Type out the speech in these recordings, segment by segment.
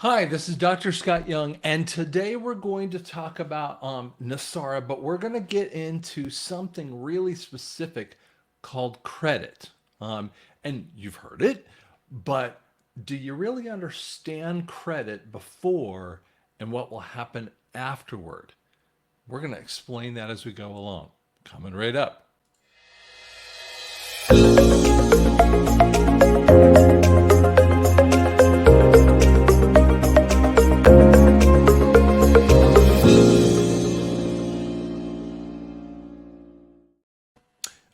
Hi, this is Dr. Scott Young, and today we're going to talk about NESARA, but we're going to get into something really specific called credit. And you've heard it, but do you really understand credit before and what will happen afterward? We're going to explain that as we go along. Coming right up.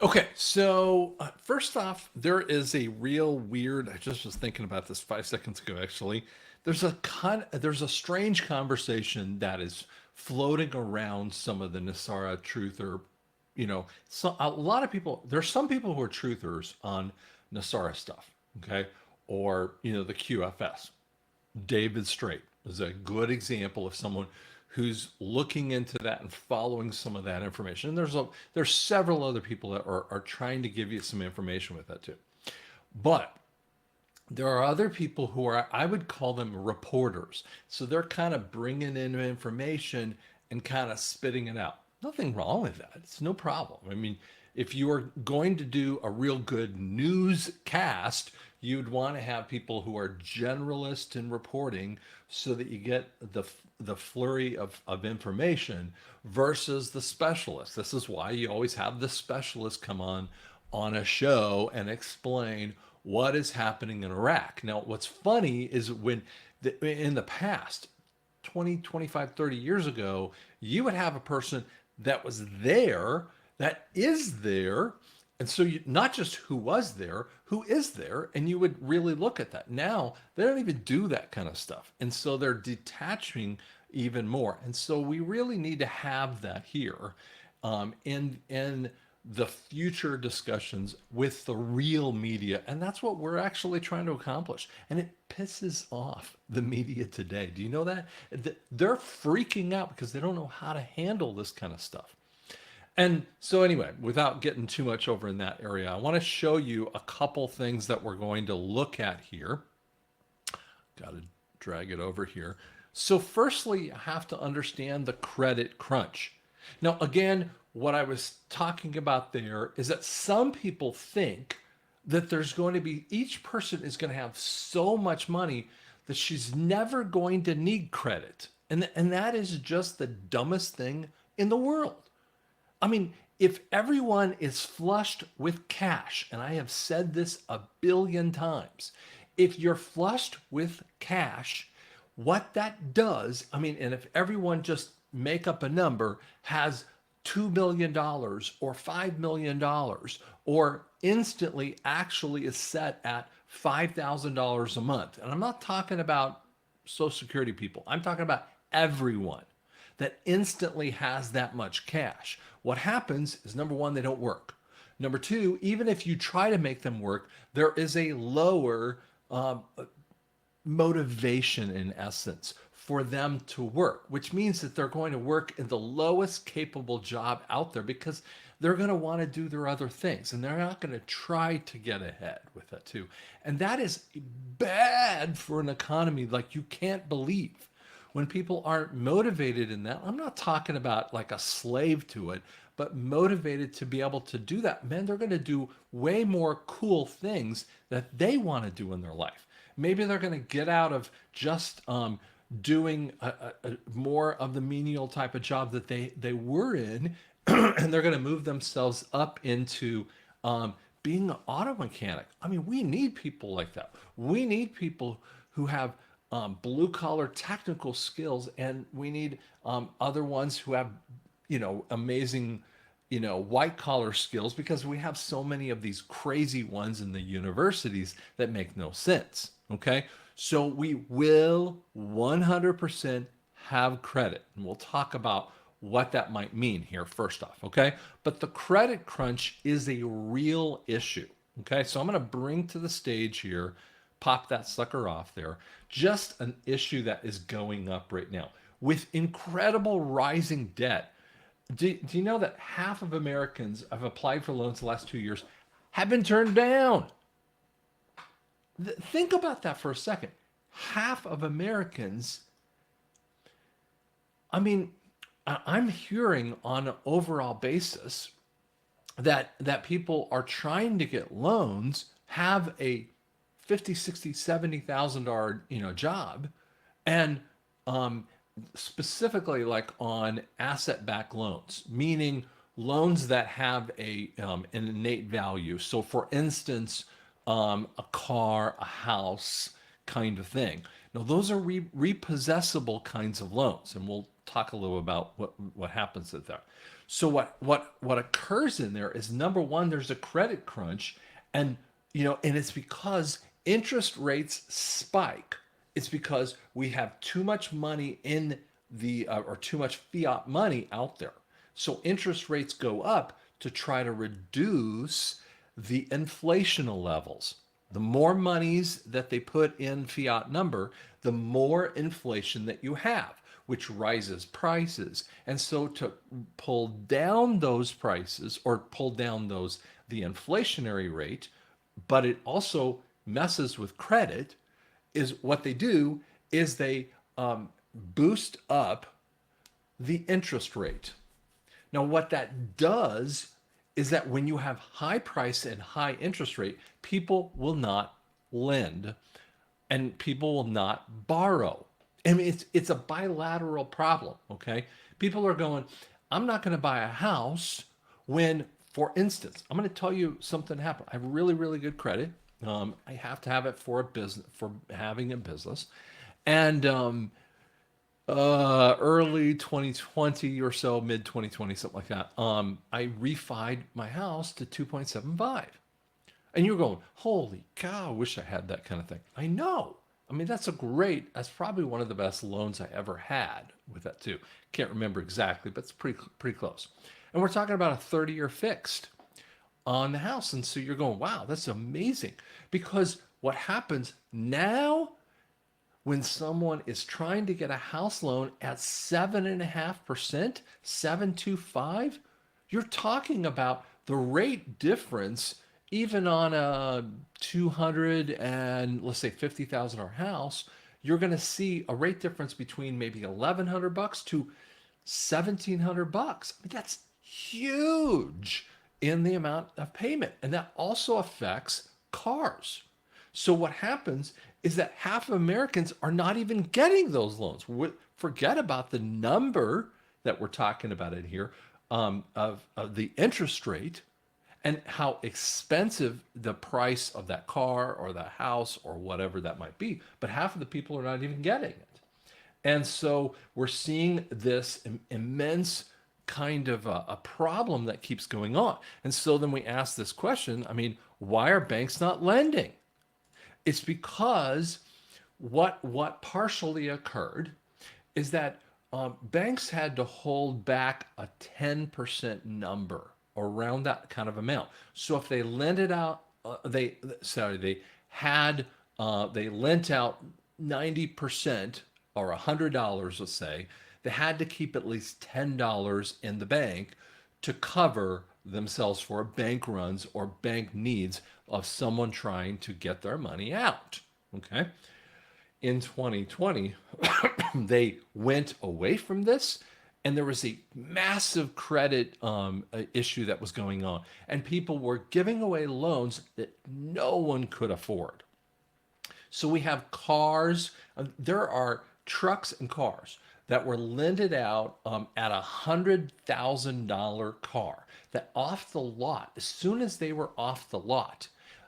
Okay, so first off, there is a real weird. I just was thinking about this 5 seconds ago. Actually, there's a strange conversation that is floating around some of the Nasara truther. So a lot of people. There's some people who are truthers on Nasara stuff. Okay, or the QFS. David Straight is a good example of someone who's looking into that and following some of that information. And there's several other people that are trying to give you some information with that too. But there are other people who are, I would call them reporters. So they're kind of bringing in information and kind of spitting it out. Nothing wrong with that. It's no problem. I mean, if you are going to do a real good newscast, you'd want to have people who are generalists in reporting so that you get the flurry of information versus the specialist. This is why you always have the specialist come on a show and explain what is happening in Iraq. Now, what's funny is in the past, 20, 25, 30 years ago, you would have a person that was there, that is there. And so not just who was there, who is there, and you would really look at that. Now, they don't even do that kind of stuff. And so they're detaching even more. And so we really need to have that here in the future discussions with the real media. And that's what we're actually trying to accomplish. And it pisses off the media today. Do you know that? They're freaking out because they don't know how to handle this kind of stuff. And so, anyway, without getting too much over in that area, I want to show you a couple things that we're going to look at here. Got to drag it over here. So, firstly, you have to understand the credit crunch. Now, again, what I was talking about there is that some people think that there's going to be, each person is going to have so much money that she's never going to need credit. And that is just the dumbest thing in the world. I mean, if everyone is flushed with cash, and I have said this a billion times, if you're flushed with cash, what that does, I mean, and if everyone just make up a number, has $2 million or $5 million, or instantly actually is set at $5,000 a month. And I'm not talking about Social Security people, I'm talking about everyone that instantly has that much cash. What happens is, number one, they don't work. Number two, even if you try to make them work, there is a lower motivation, in essence, for them to work, which means that they're going to work in the lowest capable job out there because they're going to want to do their other things and they're not going to try to get ahead with that too. And that is bad for an economy like you can't believe. When people aren't motivated in that, I'm not talking about like a slave to it, but motivated to be able to do that, man, they're going to do way more cool things that they want to do in their life. Maybe they're going to get out of just doing more of the menial type of job that they were in, and they're going to move themselves up into being an auto mechanic. I mean, we need people like that. We need people who have blue collar technical skills, and we need other ones who have, amazing, white collar skills, because we have so many of these crazy ones in the universities that make no sense. Okay. So we will 100% have credit, and we'll talk about what that might mean here first off. Okay. But the credit crunch is a real issue. Okay. So I'm going to bring to the stage here, pop that sucker off there, just an issue that is going up right now with incredible rising debt. Do you know that half of Americans have applied for loans the last 2 years have been turned down? Think about that for a second. half of Americans, I mean, I'm hearing on an overall basis that people are trying to get loans, have a 50, 60, $70,000 job, and um, specifically like on asset-backed loans, meaning loans that have an innate value. So, for instance, a car, a house, kind of thing. Now, those are repossessable kinds of loans, and we'll talk a little about what happens at that. So, what occurs in there is, number one, there's a credit crunch, and and it's because interest rates spike. It's because we have too much money in the or too much fiat money out there. So interest rates go up to try to reduce the inflational levels. The more monies that they put in fiat number, the more inflation that you have, which rises prices. And so to pull down those prices, or pull down the inflationary rate, but it also messes with credit, is what they do is they boost up the interest rate. Now, what that does is that when you have high price and high interest rate, people will not lend and people will not borrow. I mean, it's a bilateral problem, okay? People are going, I'm not going to buy a house when, for instance, I'm going to tell you something happened. I have really, really good credit. I have to have it for a business, for having a business. And early 2020 or so, mid 2020, something like that, I refied my house to 2.75. And you're going, holy cow, I wish I had that kind of thing. I know. I mean, that's probably one of the best loans I ever had with that too. Can't remember exactly, but it's pretty close. And we're talking about a 30-year fixed on the house. And so you're going, wow, that's amazing. Because what happens now when someone is trying to get a house loan at 7.5%, 7.25, you're talking about the rate difference, even on a 200 and let's say $50,000 house, you're going to see a rate difference between maybe $1,100 to $1,700. I mean, that's huge in the amount of payment. And that also affects cars. So what happens is that half of Americans are not even getting those loans. Forget about the number that we're talking about in here, of the interest rate and how expensive the price of that car or the house or whatever that might be. But half of the people are not even getting it. And so we're seeing this immense kind of a problem that keeps going on. And so then we ask this question, I mean, why are banks not lending? It's because what partially occurred is that banks had to hold back a 10% number, or around that kind of amount. So if they lent it out, they lent out 90% or $100, let's say. They had to keep at least $10 in the bank to cover themselves for bank runs or bank needs of someone trying to get their money out. Okay. In 2020, they went away from this, and there was a massive credit issue that was going on, and people were giving away loans that no one could afford. So we have cars, there are trucks and cars that were lended out at $100,000 car, that off the lot, as soon as they were off the lot,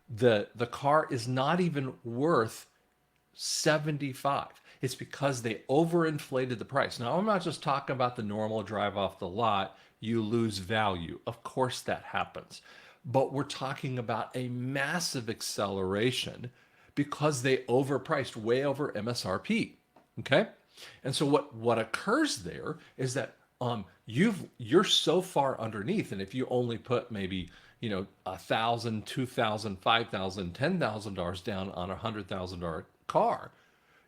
the car is not even worth 75. It's because they overinflated the price. Now, I'm not just talking about the normal drive off the lot, you lose value. Of course that happens. But we're talking about a massive acceleration because they overpriced way over MSRP. Okay? And so what occurs there is that you're so far underneath, and if you only put maybe $1,000, $2,000, $5,000, $10,000 down on $100,000 car,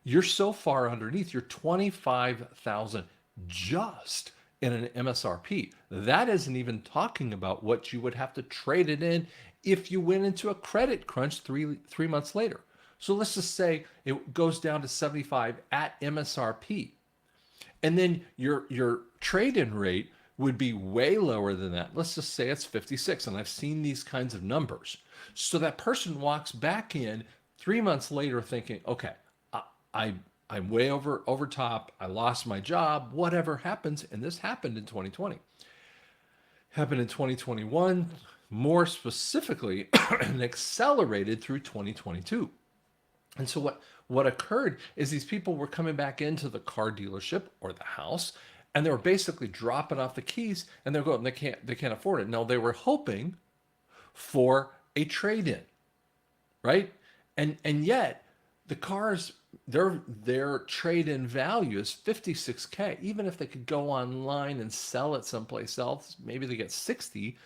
you're so far underneath. You're 25,000 just in an MSRP. That isn't even talking about what you would have to trade it in if you went into a credit crunch three months later. So let's just say it goes down to 75 at MSRP. And then your trade-in rate would be way lower than that. Let's just say it's 56, and I've seen these kinds of numbers. So that person walks back in 3 months later thinking, okay, I I'm way over top. I lost my job. Whatever happens, and this happened in 2020, happened in 2021, more specifically, and accelerated through 2022. And so what occurred is these people were coming back into the car dealership or the house, and they were basically dropping off the keys, and they're going, they can't afford it. Now they were hoping for a trade-in, right? And yet the cars, their trade-in value is 56K. Even if they could go online and sell it someplace else, maybe they get 60,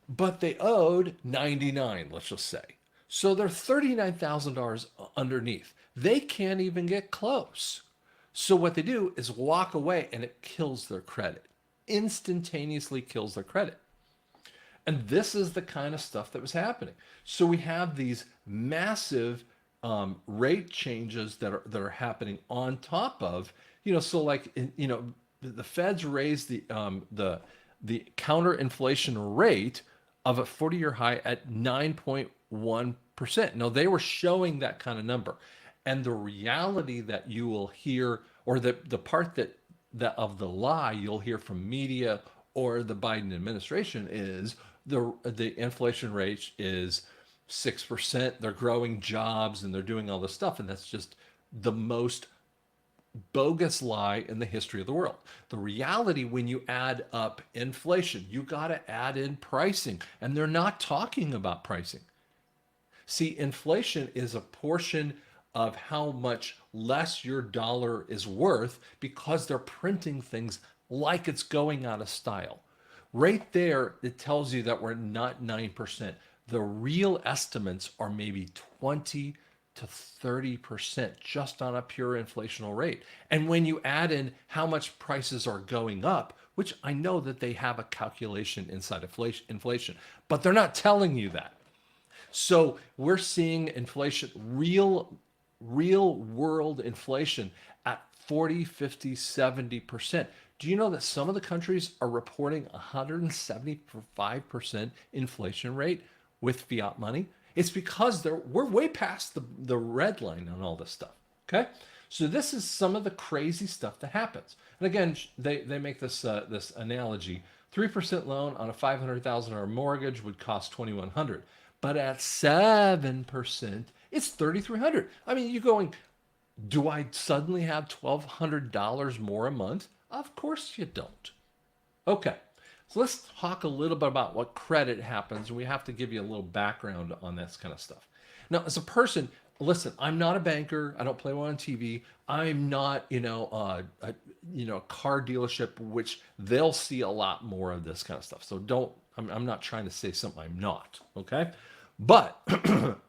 but they owed 99, let's just say. So they're $39,000 underneath. They can't even get close. So what they do is walk away, and it kills their credit. Instantaneously kills their credit. And this is the kind of stuff that was happening. So we have these massive rate changes that are happening on top of, so like the Feds raised the counter inflation rate of a 40-year high at 9.1%. Now they were showing that kind of number. And the reality that you will hear, or the part that of the lie you'll hear from media or the Biden administration, is the inflation rate is 6%. They're growing jobs and they're doing all this stuff, and that's just the most bogus lie in the history of the world. The reality, when you add up inflation, you got to add in pricing, and they're not talking about pricing. See, inflation is a portion of how much less your dollar is worth because they're printing things like it's going out of style. Right there, it tells you that we're not 9%. The real estimates are maybe 20 to 30% just on a pure inflational rate. And when you add in how much prices are going up, which I know that they have a calculation inside inflation, but they're not telling you that. So we're seeing inflation, real world inflation at 40, 50, 70%. Do you know that some of the countries are reporting 175% inflation rate with fiat money? It's because we're way past the red line on all this stuff. Okay? So this is some of the crazy stuff that happens. And again, they make this analogy. 3% loan on a $500,000 mortgage would cost $2,100. But at 7%, it's $3,300. I mean, you're going, do I suddenly have $1,200 more a month? Of course you don't. Okay, so let's talk a little bit about what credit happens. We have to give you a little background on this kind of stuff. Now, as a person, listen, I'm not a banker. I don't play one on TV. I'm not, a car dealership, which they'll see a lot more of this kind of stuff. So I'm not trying to say something I'm not, okay? But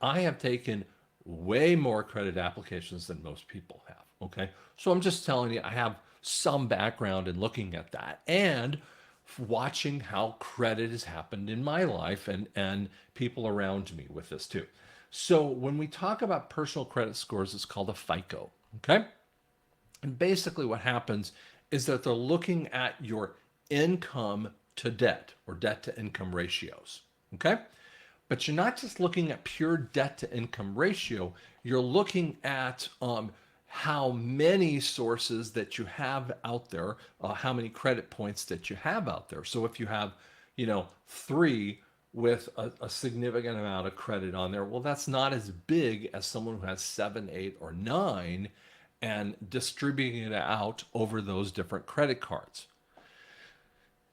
I have taken way more credit applications than most people have, okay? So I'm just telling you, I have some background in looking at that and watching how credit has happened in my life and people around me with this too. So when we talk about personal credit scores, it's called a FICO, okay? And basically what happens is that they're looking at your income to debt or debt to income ratios, okay? But you're not just looking at pure debt to income ratio, you're looking at how many sources that you have out there, how many credit points that you have out there. So if you have, 3 with a significant amount of credit on there, well, that's not as big as someone who has 7, 8, or 9 and distributing it out over those different credit cards.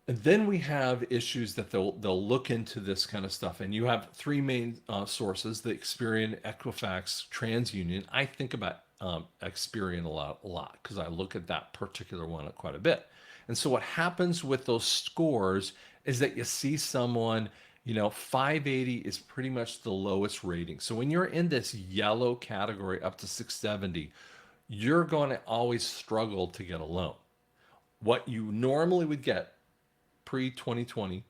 And then we have issues that they'll look into this kind of stuff. And you have 3 main sources: the Experian, Equifax, TransUnion. I think about Experian a lot because I look at that particular one quite a bit. And so what happens with those scores is that you see someone, 580 is pretty much the lowest rating. So when you're in this yellow category up to 670, you're going to always struggle to get a loan. What you normally would get pre-2020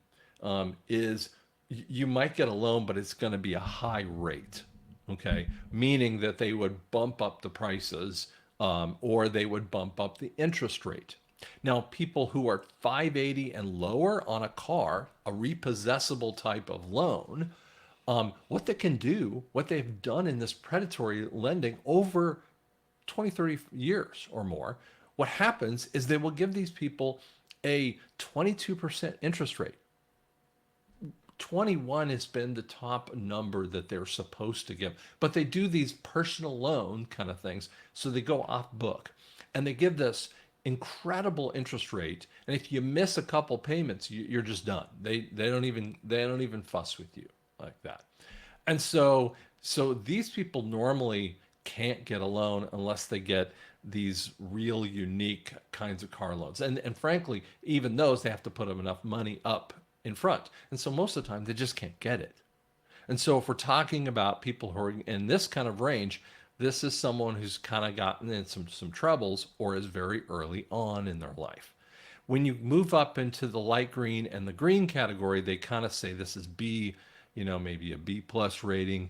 is you might get a loan, but it's going to be a high rate. Okay, meaning that they would bump up the prices, or they would bump up the interest rate. Now, people who are 580 and lower on a car, a repossessable type of loan, what they can do, what they've done in this predatory lending over 20, 30 years or more, what happens is they will give these people a 22% interest rate. 21 has been the top number that they're supposed to give. But they do these personal loan kind of things. So they go off book and they give this incredible interest rate. And if you miss a couple payments, you're just done. They don't even fuss with you like that. And so these people normally can't get a loan unless they get these real unique kinds of car loans. And frankly, even those, they have to put them enough money up in front. And so most of the time they just can't get it. And so if we're talking about people who are in this kind of range, this is someone who's kind of gotten in some troubles or is very early on in their life. When you move up into the light green and the green category, they kind of say this is B, maybe a B plus rating,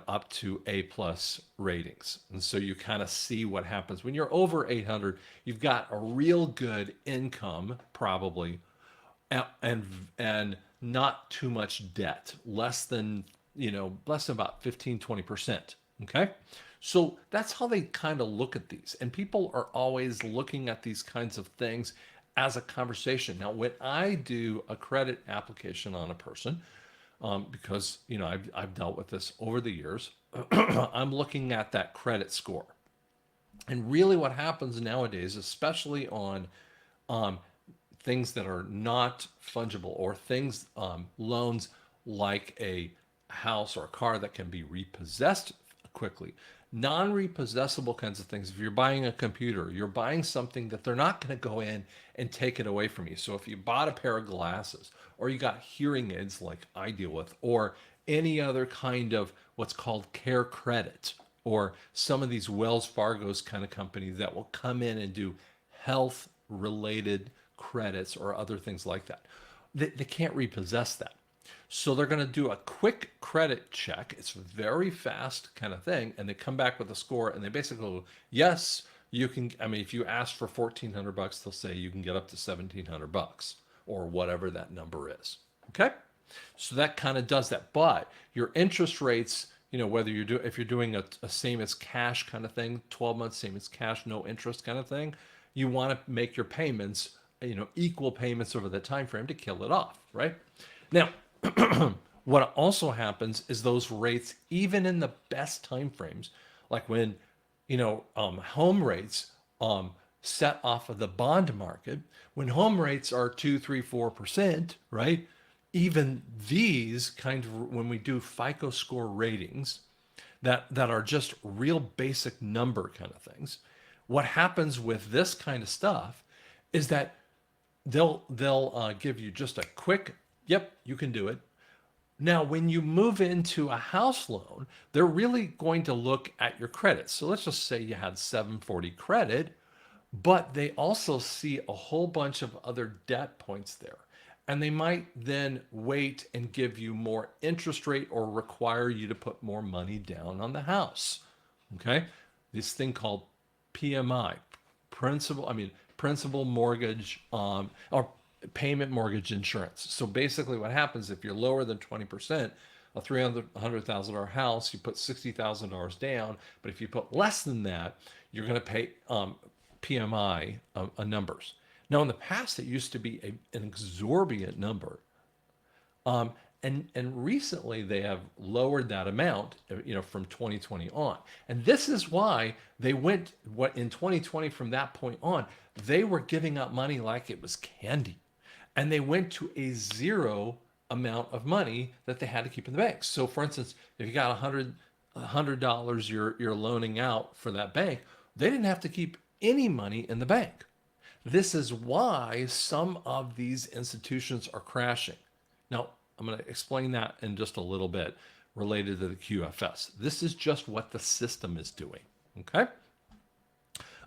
up to A plus ratings. And so you kind of see what happens when you're over 800. You've got a real good income, probably, and not too much debt, less than about 15-20%. Okay, so that's how they kind of look at these, and people are always looking at these kinds of things as a conversation. Now, when I do a credit application on a person, because I've dealt with this over the years, I'm looking at that credit score. And really what happens nowadays, especially on um, things that are not fungible, or things, loans like a house or a car that can be repossessed quickly, non-repossessable kinds of things. If you're buying a computer, you're buying something that they're not going to go in and take it away from you. So if you bought a pair of glasses, or you got hearing aids like I deal with, or any other kind of what's called care credit, or some of these Wells Fargo's kind of companies that will come in and do health related credits or other things like that, they can't repossess that. So they're going to do a quick credit check. It's a very fast kind of thing. And they come back with a score, and they basically go, yes, you can. I mean, if you ask for $1,400, they'll say you can get up to $1,700 or whatever that number is. Okay. So that kind of does that. But your interest rates, whether if you're doing a same as cash kind of thing, 12 months, same as cash, no interest kind of thing, you want to make your payments, equal payments over the time frame to kill it off, right? Now, what also happens is those rates, even in the best time frames, like when home rates, set off of the bond market, when home rates are 2, 3, 4%, right? Even these kind of, when we do FICO score ratings that are just real basic number kind of things, what happens with this kind of stuff is that they'll give you just a quick, yep, you can do it. Now, when you move into a house loan, they're really going to look at your credit. So let's just say you had 740 credit, but they also see a whole bunch of other debt points there. And they might then wait and give you more interest rate or require you to put more money down on the house. Okay? This thing called PMI, principal mortgage, or payment mortgage insurance. So basically what happens, if you're lower than 20%, a $300,000 house, you put $60,000 down. But if you put less than that, you're going to pay PMI numbers. Now, in the past, it used to be an exorbitant number. And recently they have lowered that amount, from 2020 on. And this is why they went, in 2020, from that point on, they were giving out money like it was candy. And they went to a zero amount of money that they had to keep in the bank. So for instance, if you got $100 you're loaning out for that bank, they didn't have to keep any money in the bank. This is why some of these institutions are crashing. Now, I'm going to explain that in just a little bit related to the QFS. This is just what the system is doing. Okay?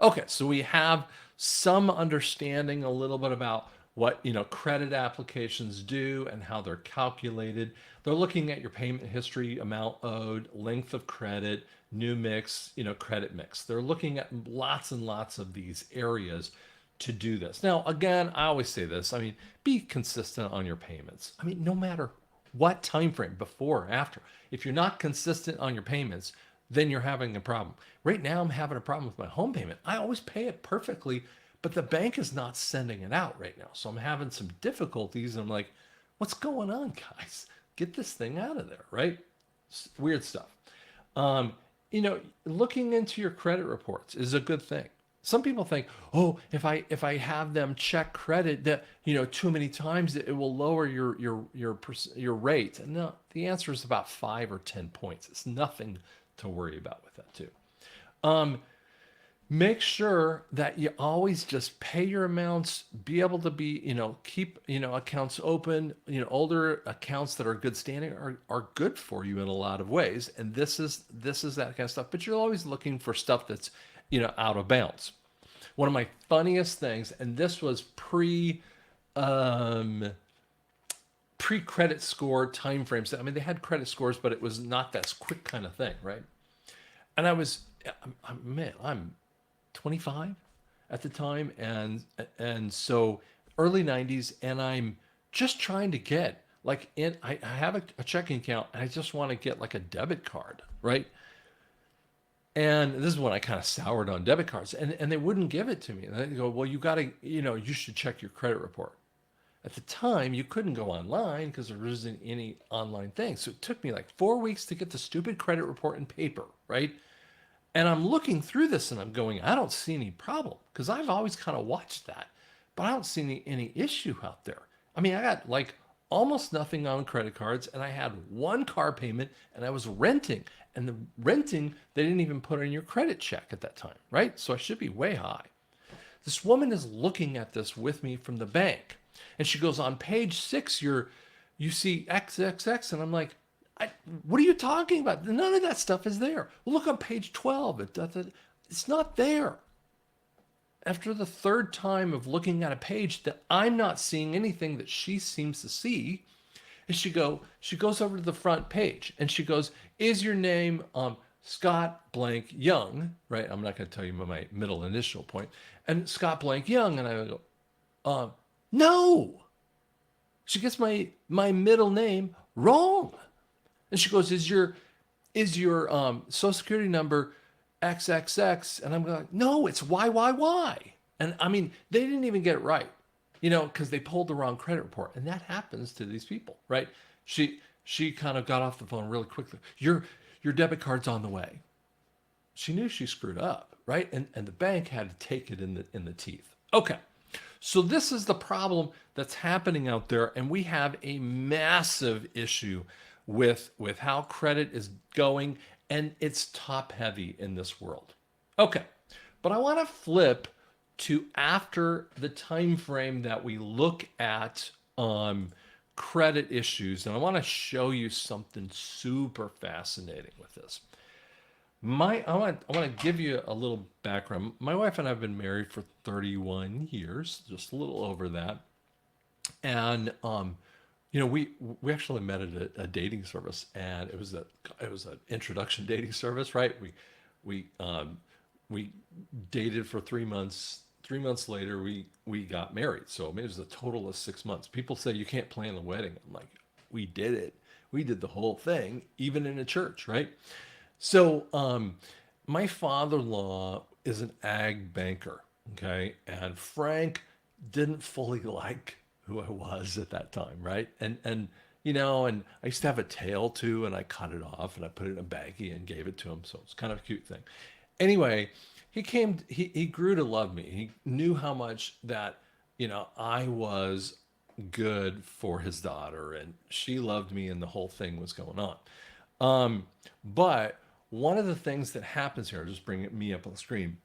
Okay, so we have some understanding a little bit about what credit applications do and how they're calculated. They're looking at your payment history, amount owed, length of credit, new mix, credit mix. They're looking at lots and lots of these areas to do this. Now, again, I always say this. I mean, be consistent on your payments. I mean, no matter what time frame, before or after. If you're not consistent on your payments, then you're having a problem. Right now, I'm having a problem with my home payment. I always pay it perfectly, but the bank is not sending it out right now. So I'm having some difficulties. And I'm like, what's going on, guys? Get this thing out of there, right? Weird stuff. Um, Looking into your credit reports is a good thing. Some people think, oh, if I have them check credit that too many times, it will lower your rate. And no, the answer is about 5 or 10 points. It's nothing to worry about with that too. Um, Make sure that you always just pay your amounts, be able to be, keep, accounts open. Older accounts that are good standing are good for you in a lot of ways. And this is that kind of stuff. But you're always looking for stuff that's, out of bounds. One of my funniest things, and this was um, pre credit score timeframes. I mean, they had credit scores, but it was not that quick kind of thing, right? And I'm 25 at the time, and so early 90s, and I'm just trying to get like I have a checking account, and I just want to get like a debit card, right? And this is when I kind of soured on debit cards, and they wouldn't give it to me. And they go, well, you got to, you should check your credit report. At the time, you couldn't go online because there wasn't any online thing. So it took me like 4 weeks to get the stupid credit report in paper, right? And I'm looking through this and I'm going, I don't see any problem because I've always kind of watched that, but I don't see any issue out there. I mean, I got like almost nothing on credit cards, and I had one car payment, and I was renting. And the renting, they didn't even put in your credit check at that time, right? So I should be way high. This woman is looking at this with me from the bank, and she goes, on page 6, you see XXX, and I'm like, what are you talking about? None of that stuff is there. Well, look on page 12. It's not there. After the third time of looking at a page that I'm not seeing anything that she seems to see, and she goes over to the front page and she goes, is your name Scott blank Young, right? I'm not going to tell you my middle initial point. And Scott blank Young, and I go, no. She gets my middle name wrong. And she goes, is your social security number XXX? And I'm going, no, it's YYY. And I mean, they didn't even get it right, because they pulled the wrong credit report. And that happens to these people, right? She kind of got off the phone really quickly. Your debit card's on the way. She knew she screwed up, right? And the bank had to take it in the teeth. Okay. So this is the problem that's happening out there, and we have a massive issue with how credit is going, and it's top heavy in this world. Okay, but I want to flip to after the time frame that we look at credit issues, and I want to show you something super fascinating with this. I want to give you a little background. My wife and I have been married for 31 years, just a little over that. And we actually met at a dating service, and it was an introduction dating service, right? We dated for 3 months. 3 months later, we got married. So I mean, it was a total of 6 months. People say you can't plan a wedding. I'm like, we did it. We did the whole thing, even in a church, right? So, my father-in-law is an ag banker, okay? And Frank didn't fully like who I was at that time, right? And I used to have a tail too, and I cut it off and I put it in a baggie and gave it to him. So it's kind of a cute thing. Anyway, he grew to love me. He knew how much that, I was good for his daughter, and she loved me, and the whole thing was going on. But one of the things that happens here, just bring me up on the screen,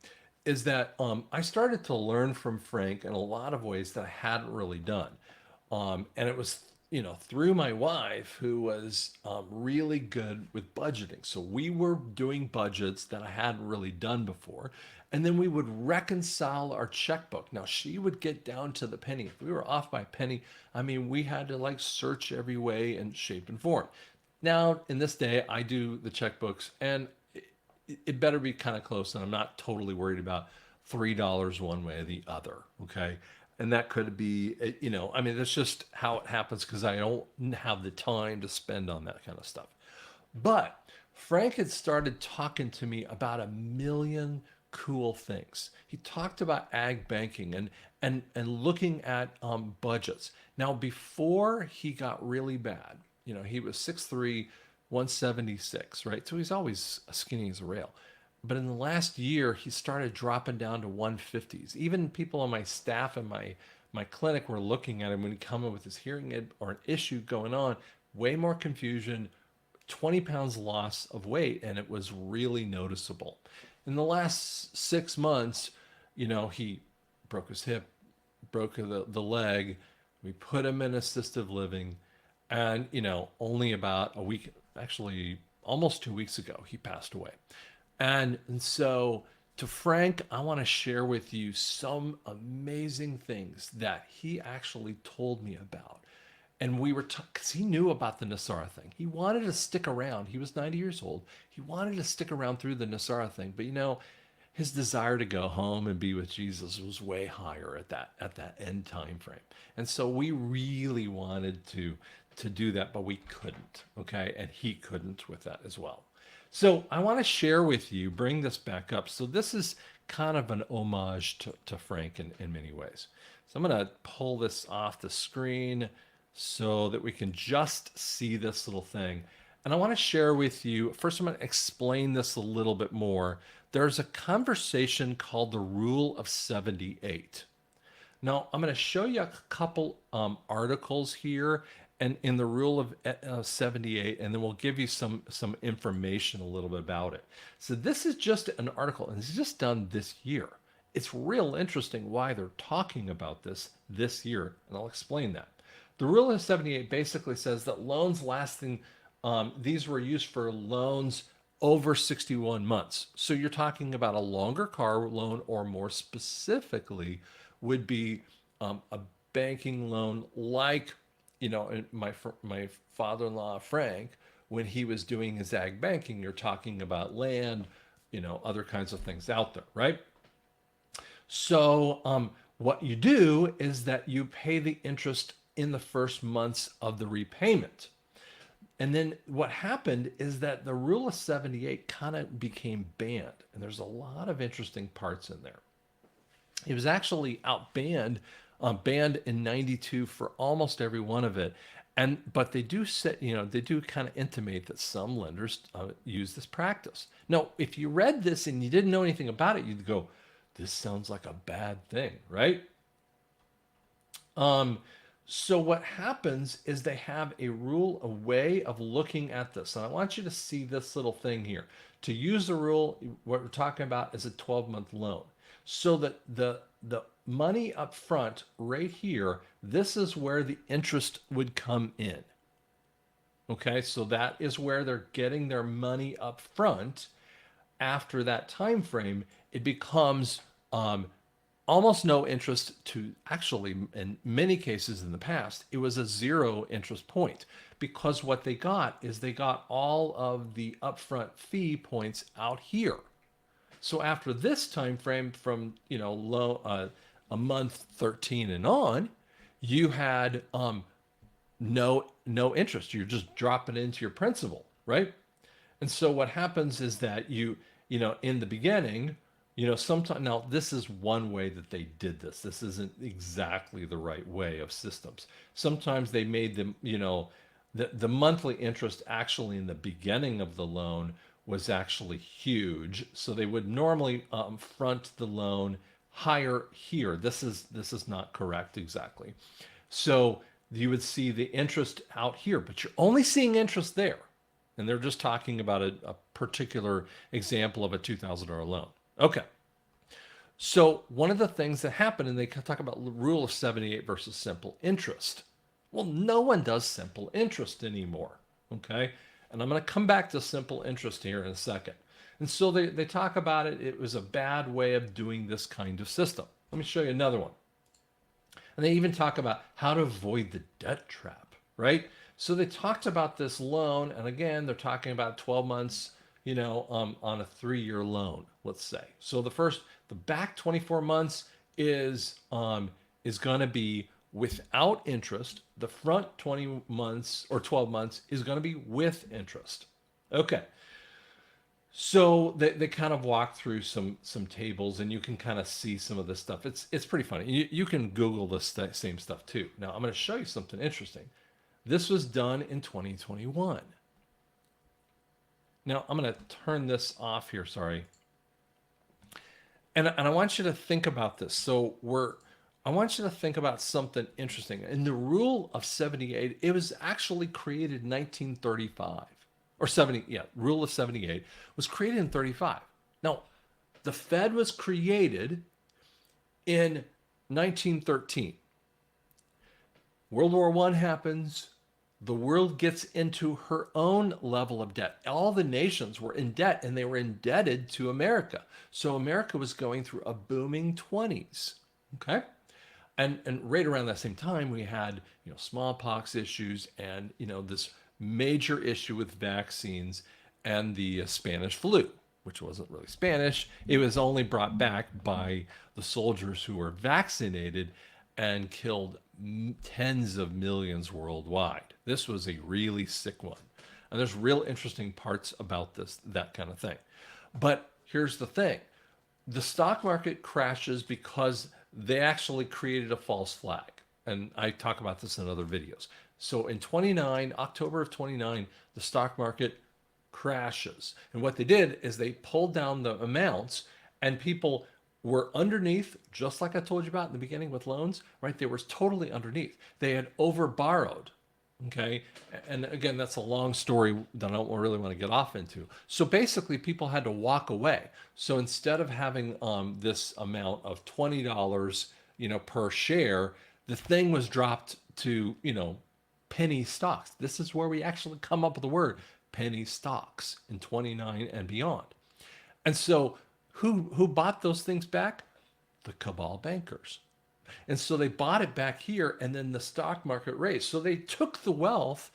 is that I started to learn from Frank in a lot of ways that I hadn't really done. And it was through my wife, who was really good with budgeting. So we were doing budgets that I hadn't really done before. And then we would reconcile our checkbook. Now, she would get down to the penny. If we were off by a penny, I mean, we had to like search every way and shape and form. Now, in this day, I do the checkbooks, and it better be kind of close, and I'm not totally worried about $3 one way or the other. Okay. And that could be, I mean, that's just how it happens because I don't have the time to spend on that kind of stuff. But Frank had started talking to me about a million cool things. He talked about ag banking and looking at budgets. Now, before he got really bad, he was 6'3", 176, right? So he's always skinny as a rail. But in the last year, he started dropping down to 150s. Even people on my staff and my clinic were looking at him when he come in with his hearing aid or an issue going on. Way more confusion, 20 pounds loss of weight, and it was really noticeable. In the last 6 months, he broke his hip, broke the leg. We put him in assistive living, and only about a week, actually almost 2 weeks ago, he passed away. And so, to Frank, I want to share with you some amazing things that he actually told me about. And we were, because he knew about the Nasara thing. He wanted to stick around. He was 90 years old. He wanted to stick around through the Nasara thing. But his desire to go home and be with Jesus was way higher at that end time frame. And so we really wanted to do that, but we couldn't. Okay. And he couldn't with that as well. So I want to share with you, bring this back up. So this is kind of an homage to Frank in many ways. So I'm going to pull this off the screen so that we can just see this little thing. And I want to share with you, first I'm going to explain this a little bit more. There's a conversation called the Rule of 78. Now, I'm going to show you a couple articles here and in the Rule of 78, and then we'll give you some information a little bit about it. So this is just an article, and it's just done this year. It's real interesting why they're talking about this year, and I'll explain that. The Rule of 78 basically says that loans lasting, these were used for loans over 61 months. So you're talking about a longer car loan, or more specifically would be a banking loan like, my father-in-law, Frank, when he was doing his ag banking, you're talking about land, other kinds of things out there, right? So what you do is that you pay the interest in the first months of the repayment. And then what happened is that the Rule of 78 kind of became banned. And there's a lot of interesting parts in there. It was actually banned in 92 for almost every one of it. But they do they do kind of intimate that some lenders use this practice. Now, if you read this and you didn't know anything about it, you'd go, this sounds like a bad thing, right? So what happens is they have a way of looking at this. And I want you to see this little thing here. To use the rule, what we're talking about is a 12-month loan. So that the money up front right here, this is where the interest would come in. Okay, so that is where they're getting their money up front. After that time frame, it becomes almost no interest to, actually, in many cases in the past, it was a zero interest point, because what they got is they got all of the upfront fee points out here. So after this time frame, from a month 13 and on, you had no interest. You're just dropping into your principal, right? And so what happens is that in the beginning, sometimes, now this is one way that they did this. This isn't exactly the right way of systems. Sometimes they made them, the monthly interest actually in the beginning of the loan was actually huge. So they would normally front the loan higher here. This is not correct exactly. So you would see the interest out here, but you're only seeing interest there. And they're just talking about a particular example of a $2,000 loan. Okay. So one of the things that happened, and they talk about the Rule of 78 versus simple interest. Well, no one does simple interest anymore. Okay. And I'm going to come back to simple interest here in a second. And so they talk about it. It was a bad way of doing this kind of system. Let me show you another one. And they even talk about how to avoid the debt trap, right? So they talked about this loan. And again, they're talking about 12 months, on a 3-year loan, let's say. So the back 24 months is going to be without interest. The front 20 months or 12 months is going to be with interest. Okay. So they kind of walk through some tables, and you can kind of see some of this stuff. It's pretty funny. You can Google this same stuff too. Now I'm going to show you something interesting. This was done in 2021. Now I'm going to turn this off here. Sorry. And I want you to think about this. I want you to think about something interesting. In the Rule of 78, it was actually created in 1935 or 70. Yeah, Rule of 78 was created in 35. Now, the Fed was created in 1913. World War I happens. The world gets into her own level of debt. All the nations were in debt, and they were indebted to America. So America was going through a booming 20s. Okay. And right around that same time, we had smallpox issues and this major issue with vaccines and the Spanish flu, which wasn't really Spanish. It was only brought back by the soldiers who were vaccinated and killed tens of millions worldwide. This was a really sick one. And there's real interesting parts about that kind of thing. But here's the thing. The stock market crashes because they actually created a false flag. And I talk about this in other videos. So in October of 29, the stock market crashes. And what they did is they pulled down the amounts, and people were underneath, just like I told you about in the beginning with loans, right? They were totally underneath. They had over borrowed. Okay. And again, that's a long story that I don't really want to get off into. So basically, people had to walk away. So instead of having this amount of $20, per share, the thing was dropped to, penny stocks. This is where we actually come up with the word penny stocks in 29 and beyond. And so who bought those things back? The cabal bankers. And so they bought it back here, and then the stock market raised. So they took the wealth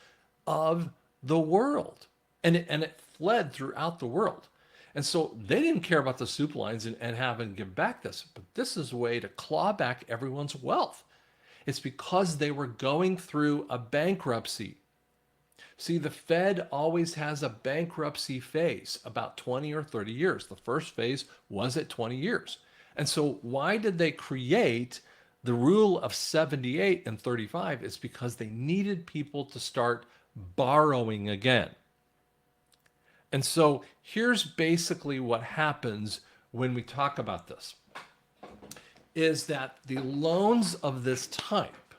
of the world, and it fled throughout the world. And so they didn't care about the soup lines and having to give back this. But this is a way to claw back everyone's wealth. It's because they were going through a bankruptcy. See, the Fed always has a bankruptcy phase, about 20 or 30 years. The first phase was at 20 years. And so why did they create the Rule of 78 and 35? Is because they needed people to start borrowing again. And so here's basically what happens when we talk about this, is that the loans of this type,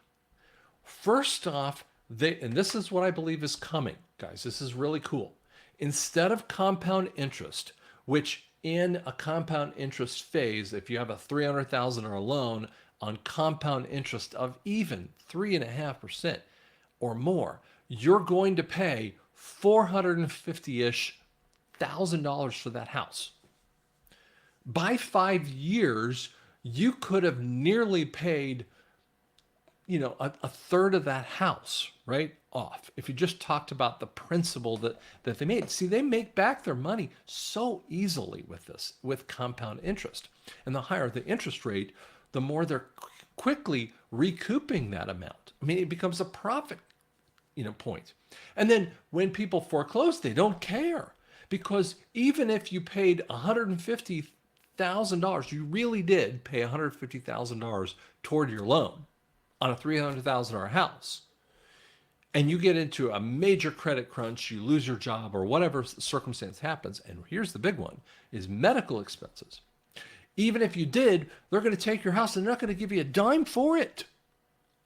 first off, and this is what I believe is coming, guys. This is really cool. Instead of compound interest, which in a compound interest phase, if you have a $300,000 loan on compound interest of even 3.5% or more, you're going to pay $450-ish thousand for that house. By 5 years, you could have nearly paid a third of that house, right, off. If you just talked about the principal that they made. See, they make back their money so easily with this, with compound interest. And the higher the interest rate, the more they're quickly recouping that amount. I mean, it becomes a profit, point. And then when people foreclose, they don't care, because even if you paid $150,000, you really did pay $150,000 toward your loan on a $300,000 house, and you get into a major credit crunch, you lose your job or whatever circumstance happens, and here's the big one, is medical expenses. Even if you did, they're going to take your house and they're not going to give you a dime for it.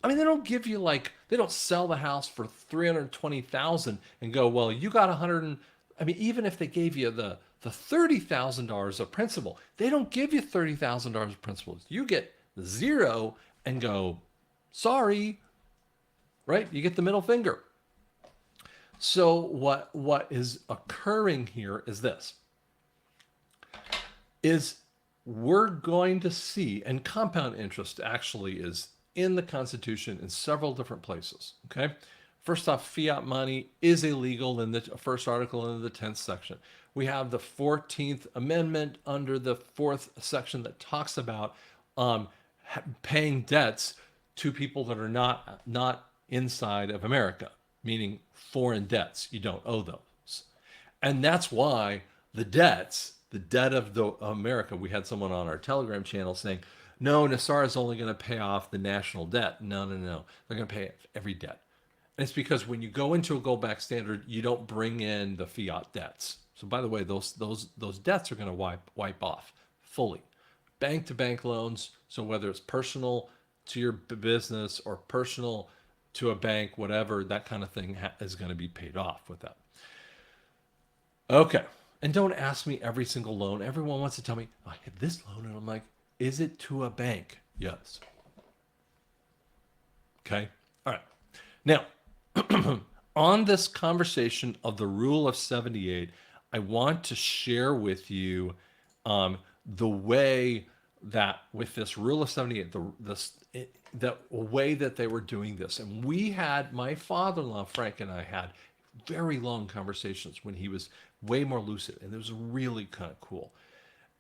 I mean, they don't give you they don't sell the house for $320,000 and go, well, you got 100. I mean, even if they gave you the $30,000 of principal, they don't give you $30,000 of principal. You get zero and go, sorry, right? You get the middle finger. So what is occurring here is this, is we're going to see, and compound interest actually is in the Constitution in several different places, okay? First off, fiat money is illegal in the first article in the 10th section. We have the 14th Amendment under the 4th section that talks about paying debts to people that are not inside of America, meaning foreign debts. You don't owe those. And that's why the debt of the America, we had someone on our Telegram channel saying, no, NESARA is only going to pay off the national debt. No. They're going to pay every debt. And it's because when you go into a gold back standard, you don't bring in the fiat debts. So by the way, those debts are going to wipe off fully. Bank to bank loans. So whether it's personal to your business or personal to a bank, whatever, that kind of thing is going to be paid off with that. Okay. And don't ask me every single loan. Everyone wants to tell me, I have this loan. And I'm like, is it to a bank? Yes. Okay. All right. Now, on this conversation of the rule of 78, I want to share with you the way that with this rule of 78, the way that they were doing this. And we had, my father-in-law, Frank, and I had very long conversations when he was way more lucid. And it was really kind of cool.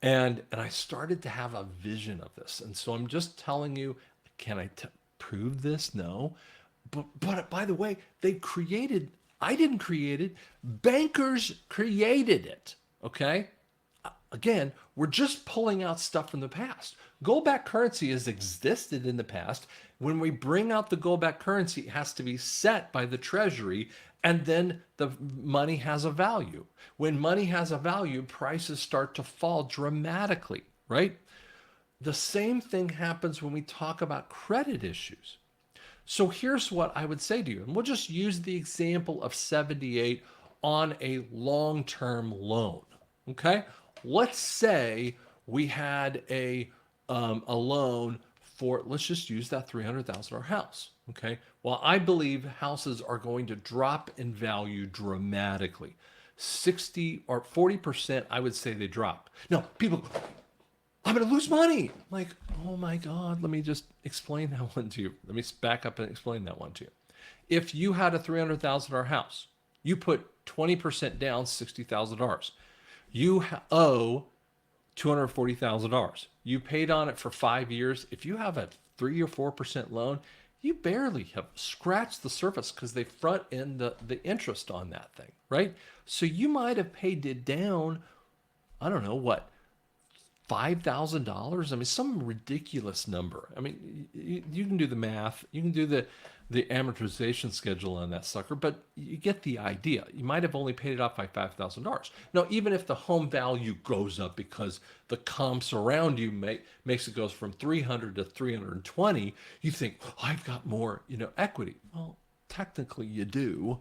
And I started to have a vision of this. And so I'm just telling you, can I prove this? No. But by the way, I didn't create it. Bankers created it. Okay. Again, we're just pulling out stuff from the past. Gold-backed currency has existed in the past. When we bring out the gold-backed currency, it has to be set by the Treasury, and then the money has a value. When money has a value, prices start to fall dramatically, right? The same thing happens when we talk about credit issues. So here's what I would say to you, and we'll just use the example of 78 on a long-term loan, okay? Let's say we had a loan for, let's just use that $300,000 house, okay? Well, I believe houses are going to drop in value dramatically. 60 or 40%, I would say they drop. Now, people, I'm going to lose money. I'm like, oh my God, let me just explain that one to you. Let me back up and explain that one to you. If you had a $300,000 house, you put 20% down, $60,000. You owe $240,000. You paid on it for 5 years. If you have a 3 or 4% loan, you barely have scratched the surface because they front end the interest on that thing, right? So you might have paid it down, I don't know what, $5,000. I mean, some ridiculous number. I mean, you can do the math. You can do the amortization schedule on that sucker, but you get the idea. You might have only paid it off by $5,000. Now, even if the home value goes up because the comps around you makes it goes from 300 to 320, you think, oh, I've got more, equity. Well, technically you do,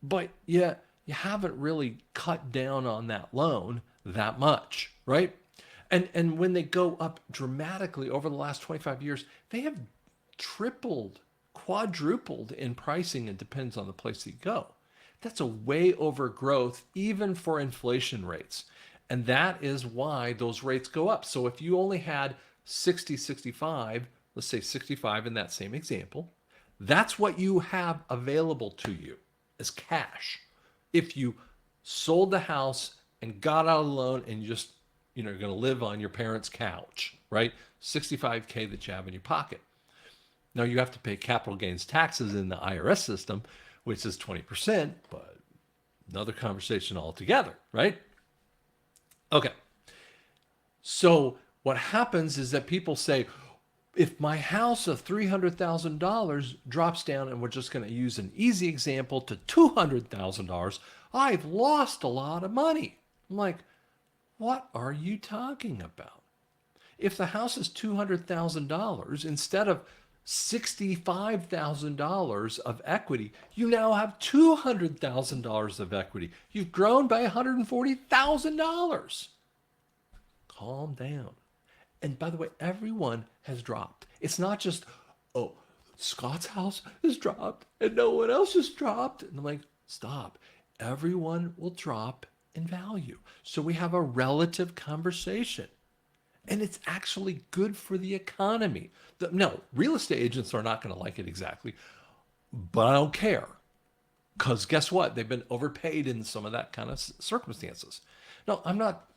but yeah, you haven't really cut down on that loan that much, right? And when they go up dramatically over the last 25 years, they have tripled, quadrupled in pricing. It depends on the place you go. That's a way over growth, even for inflation rates. And that is why those rates go up. So if you only had 60, 65, let's say 65 in that same example, that's what you have available to you as cash. If you sold the house and got out of the loan and you just you're going to live on your parents' couch, right? $65K that you have in your pocket. Now you have to pay capital gains taxes in the IRS system, which is 20%, but another conversation altogether, right? Okay. So what happens is that people say, if my house of $300,000 drops down, and we're just going to use an easy example, to $200,000, I've lost a lot of money. I'm like, what are you talking about? If the house is $200,000, instead of $65,000 of equity, you now have $200,000 of equity. You've grown by $140,000. Calm down. And by the way, everyone has dropped. It's not just, oh, Scott's house has dropped and no one else has dropped. And I'm like, stop. Everyone will drop in value. So we have a relative conversation. And it's actually good for the economy. No, real estate agents are not going to like it exactly, but I don't care. Because guess what? They've been overpaid in some of that kind of circumstances. No, I'm not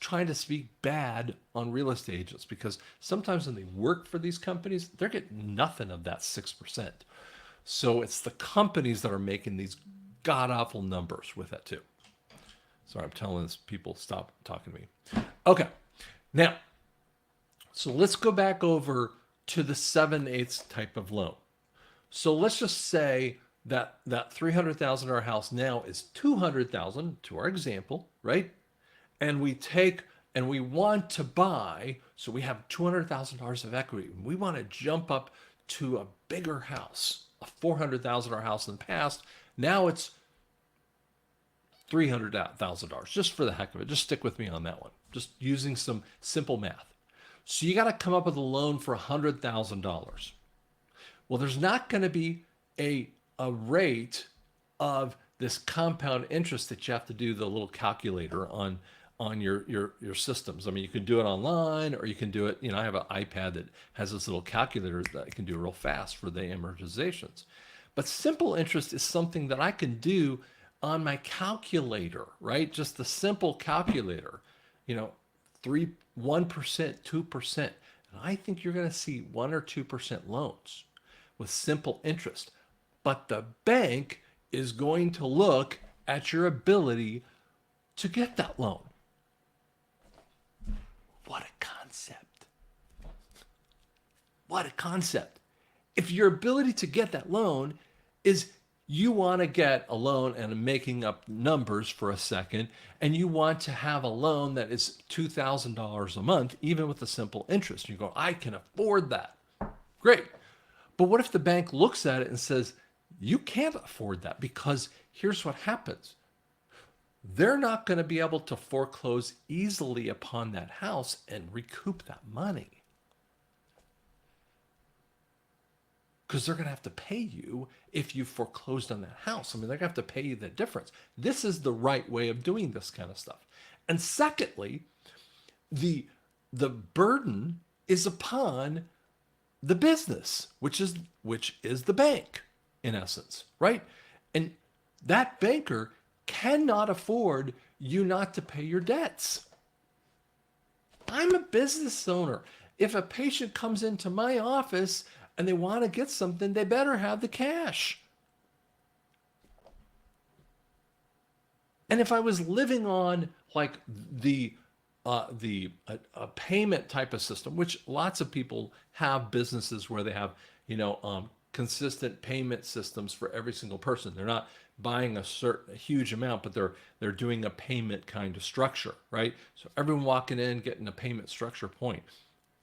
trying to speak bad on real estate agents because sometimes when they work for these companies, they're getting nothing of that 6%. So it's the companies that are making these god awful numbers with that too. Sorry, I'm telling this people stop talking to me. Okay. Now, so let's go back over to the 7/8 type of loan. So let's just say that that $300,000 house now is 200,000 to our example, right? And we take and we want to buy, so we have $200,000 of equity. We want to jump up to a bigger house, a $400,000 house in the past. Now it's $300,000 just for the heck of it. Just stick with me on that one. Just using some simple math. So you got to come up with a loan for $100,000. Well, there's not going to be a rate of this compound interest that you have to do the little calculator on your systems. I mean, you can do it online or you can do it, I have an iPad that has this little calculator that I can do real fast for the amortizations. But simple interest is something that I can do on my calculator, right? Just the simple calculator, 1%, 2%. And I think you're going to see 1 or 2% loans with simple interest. But the bank is going to look at your ability to get that loan. What a concept. What a concept. If your ability to get that loan is you want to get a loan, and I'm making up numbers for a second, and you want to have a loan that is $2,000 a month, even with a simple interest. You go, I can afford that. Great. But what if the bank looks at it and says, you can't afford that because here's what happens. They're not going to be able to foreclose easily upon that house and recoup that money. Because they're going to have to pay you if you foreclosed on that house. I mean, they're going to have to pay you the difference. This is the right way of doing this kind of stuff. And secondly, the burden is upon the business, which is the bank, in essence, right? And that banker cannot afford you not to pay your debts. I'm a business owner. If a patient comes into my office and they want to get something, they better have the cash. And if I was living on like a payment type of system, which lots of people have businesses where they have, consistent payment systems for every single person. They're not buying a huge amount, but they're doing a payment kind of structure, right? So everyone walking in getting a payment structure point.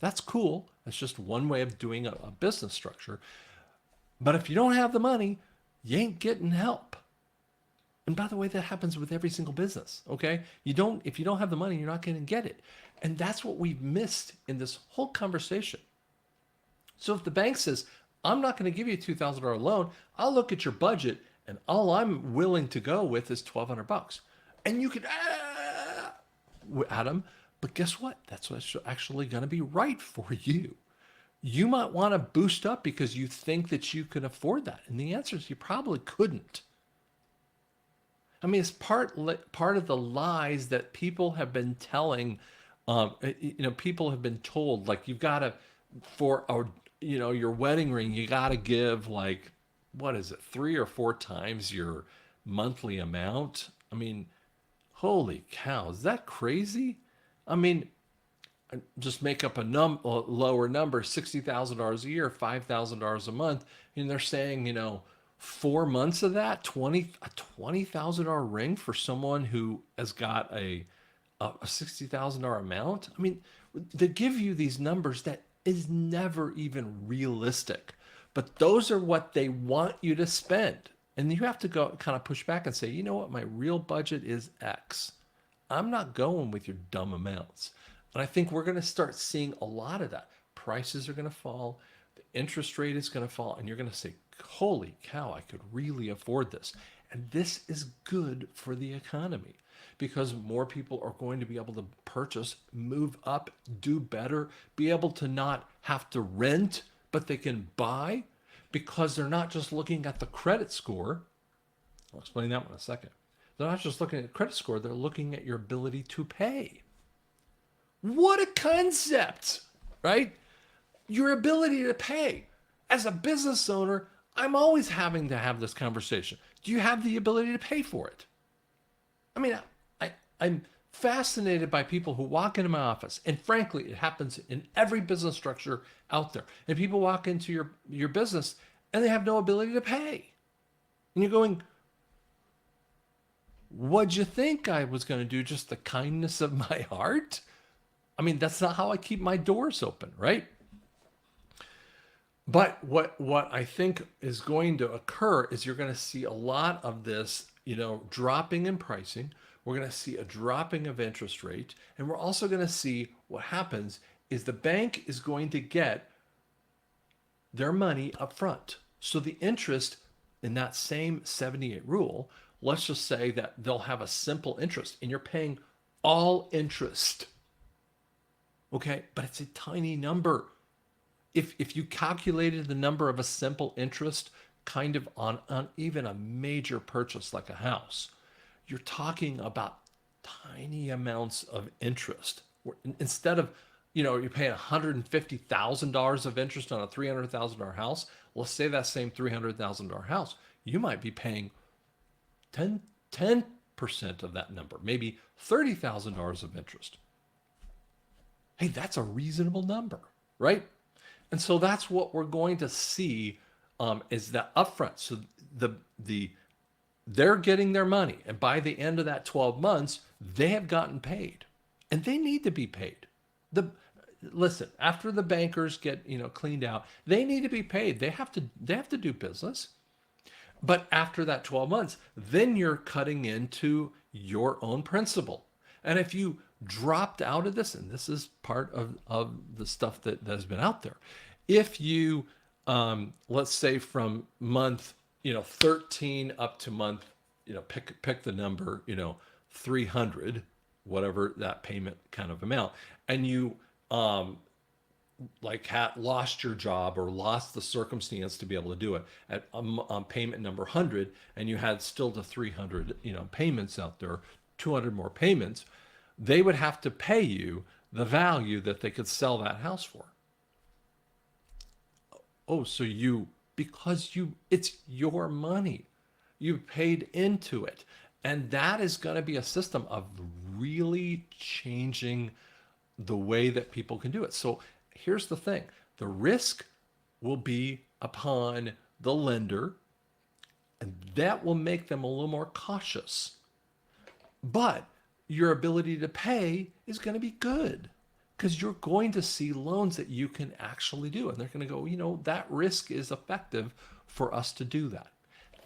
That's cool. That's just one way of doing a business structure. But if you don't have the money, you ain't getting help. And by the way, that happens with every single business, okay? If you don't have the money, you're not going to get it. And that's what we've missed in this whole conversation. So if the bank says, I'm not going to give you a $2,000 loan, I'll look at your budget and all I'm willing to go with is $1,200. And you can, Adam, but guess what? That's what's actually going to be right for you. You might want to boost up because you think that you can afford that. And the answer is you probably couldn't. I mean, it's part of the lies that people have been telling. People have been told, like, you've got to, for your wedding ring, you got to give like, what is it, 3 or 4 times your monthly amount? I mean, holy cow, is that crazy? I mean, just make up a lower number, $60,000 a year, $5,000 a month, and they're saying, 4 months of that, a $20,000 ring for someone who has got a $60,000 amount. I mean, they give you these numbers that is never even realistic, but those are what they want you to spend. And you have to go kind of push back and say, you know what, my real budget is X. I'm not going with your dumb amounts. And I think we're going to start seeing a lot of that. Prices are going to fall. The interest rate is going to fall, and you're going to say, holy cow, I could really afford this. And this is good for the economy because more people are going to be able to purchase, move up, do better, be able to not have to rent, but they can buy because they're not just looking at the credit score. I'll explain that one in a second. They're not just looking at credit score, they're looking at your ability to pay. What a concept, right? Your ability to pay. As a business owner, I'm always having to have this conversation. Do you have the ability to pay for it? I mean, I'm fascinated by people who walk into my office, and frankly, it happens in every business structure out there. And people walk into your business and they have no ability to pay. And you're going, what'd you think I was going to do? Just the kindness of my heart? I mean, that's not how I keep my doors open, right? But what I think is going to occur is you're going to see a lot of this, dropping in pricing. We're going to see a dropping of interest rate. And we're also going to see what happens is the bank is going to get their money up front. So the interest in that same 78 rule, let's just say that they'll have a simple interest and you're paying all interest. Okay, but it's a tiny number. If you calculated the number of a simple interest kind of on even a major purchase like a house, you're talking about tiny amounts of interest. Instead of, you're paying $150,000 of interest on a $300,000 house, let's say that same $300,000 house, you might be paying 10% of that number, maybe $30,000 of interest. Hey, that's a reasonable number, right? And so that's what we're going to see is that upfront. So they're getting their money, and by the end of that 12 months, they have gotten paid, and they need to be paid. Listen, after the bankers get cleaned out, they need to be paid. They have to do business. But after that 12 months, then you're cutting into your own principal. And if you dropped out of this, and this is part of the stuff that has been out there, if you, let's say from month 13 up to month, pick the number, 300, whatever that payment kind of amount, and you lost your job or lost the circumstance to be able to do it at payment number 100, and you had still the 300 payments out there, 200 more payments, they would have to pay you the value that they could sell that house for. Oh, so it's your money. You paid into it. And that is going to be a system of really changing the way that people can do it. So here's the thing. The risk will be upon the lender, and that will make them a little more cautious. But your ability to pay is going to be good because you're going to see loans that you can actually do. And they're going to go, that risk is effective for us to do that.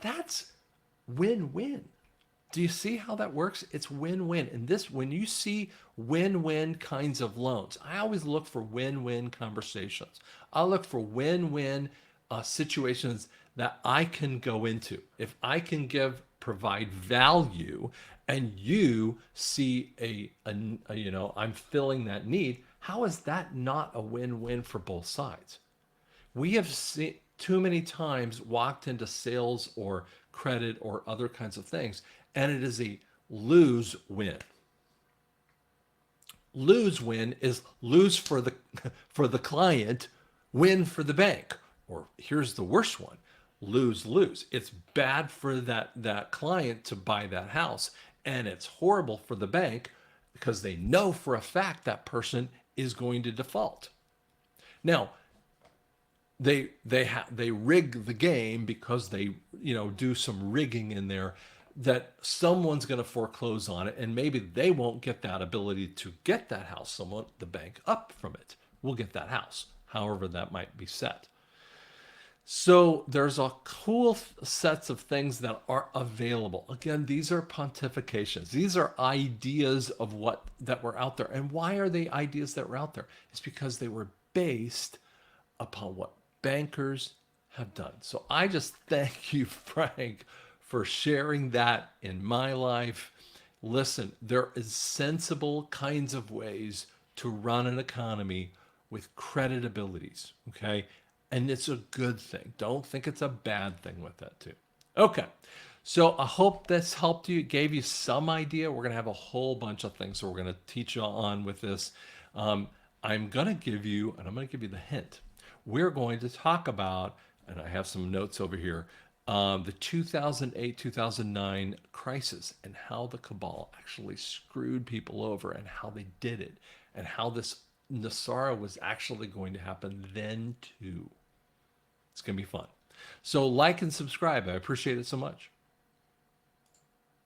That's win-win. Do you see how that works? It's win-win. And when you see win-win kinds of loans, I always look for win-win conversations. I look for win-win situations that I can go into. If I can provide value, and you see I'm filling that need, how is that not a win-win for both sides? We have seen too many times walked into sales or credit or other kinds of things, and it is a lose-win. Lose-win is lose for the client, win for the bank. Or here's the worst one, lose-lose. It's bad for that client to buy that house, and it's horrible for the bank because they know for a fact that person is going to default. Now, they rig the game because they do some rigging in there that someone's going to foreclose on it, and maybe they won't get that ability to get that house. The bank up from it will get that house, however that might be set. So there's a cool sets of things that are available. Again, these are pontifications. These are ideas of that were out there. And why are they ideas that were out there? It's because they were based upon what bankers have done. So I just thank you, Frank, for sharing that in my life. Listen, there is sensible kinds of ways to run an economy with creditabilities, okay? And it's a good thing. Don't think it's a bad thing with that too. Okay. So I hope this helped you, gave you some idea. We're going to have a whole bunch of things. So we're going to teach you on with this. Um, I'm going to give you, and I'm going to give you the hint. We're going to talk about, and I have some notes over here, the 2008 2009 crisis and how the cabal actually screwed people over and how they did it and how this Nasara was actually going to happen then too. It's going to be fun. So like and subscribe. I appreciate it so much.